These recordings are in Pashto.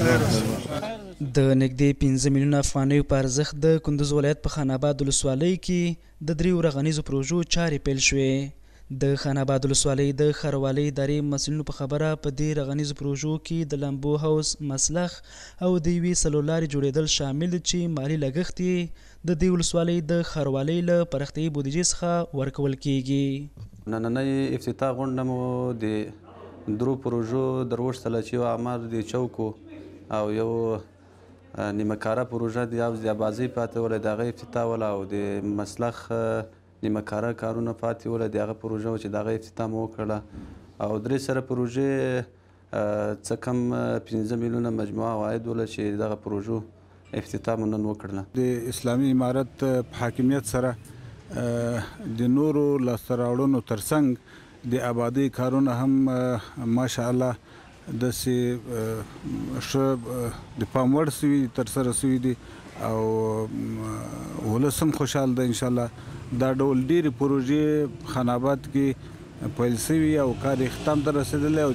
د نږدې 15 میلیونه افغانیو په ارزښت د کندوز ولایت په خان آباد ولسوالۍ کې د 3 رغنیزو پروژو چارې پیل شوې. د خان آباد ولسوالۍ د ښاروالۍ ادارې مسؤلینو په خبره په دې رغنیزو پروژو کې د لامبو حوض، مسلخ او د یوې څلورلارې جوړېدل شامل دي چې مالي لګښت یې د دې ولسوالۍ د ښاروالۍ له پراختیایي بودیجې څخه ورکول کیږي. نننۍ افتتاح غونډه مو د 3 پروژو دروښتله چې یو عمر د چوکو او یو نیمه کاره پروژه د آبازۍ پاتې وله د هغه افتتاح وله او د مسلخ نیمه کاره کارونه پاتې وله د هغه پروژه وه چې د هغه افتتاح مو وکړله او درې سره پروژې څه کم 15 میلیونه مجموعه عواید وله چې دغه پروژو افتتاح مو نن وکړله. د اسلامي امارت په حاکمیت سره د نورو لاسته راوړنو ترڅنګ د آبادۍ کارونه هم ماشاءالله داسې ښه د پام وړ سوي ترسره سوي دي او ولس هم خوشحال ده. انشاءالله دا ډول ډېرې پروژې خان آباد کې پیل سوي او کار اختتام ته رسېدلی او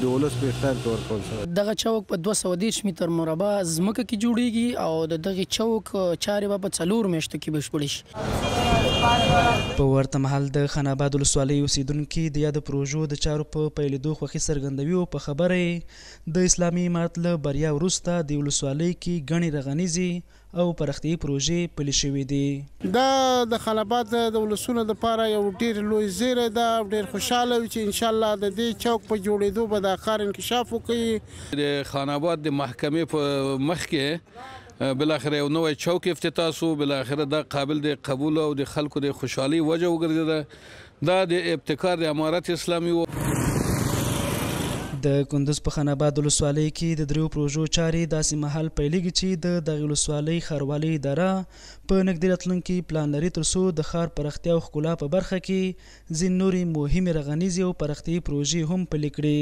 د ولس په اختیار کې ورکول شوی. دغه چوک په 230 متر مربع ځمکه کې جوړیږي او د دغه چوک چارې به په 4 میاشتو کې بشپړې شي. په ورته مهال د خان آباد ولسوالۍ اوسیدونکي د یادو پروژو د چارو په پیلېدو خوښي څرګندوي او په خبره یې د اسلامي امارت له بریا وروسته د ولسوالۍ کې ګڼې رغنیزې او پراختیایي پروژې پلي شوې دي. دا د خان آباد د ولسونو دپاره یو ډېر لوی زیری ده او ډېر خوشحاله وي چې انشاءالله د دې چوک په جوړېدو به دا کار انکشاف وکړي. د خان آباد د محکمې په مخ کې بالاخره یو نوی چوک افتتاح سو، بالاخره دا قابل د قبول او د خلکو د خوشحالۍ وجه وګرځېده. دا د ابتکار د امارت اسلامي و. د کندوز په خان آباد ولسوالۍ کې د 3 پروژو چارې داسې مهال پیلېږي چې د دغې ولسوالۍ ښاروالۍ اداره په نږدې راتلونکي پلان لري ترڅو د ښار پراختیا او ښکلا په برخه کې ځینې نورې مهمې رغنیزې او پراختیایي پروژې هم پلي کړي.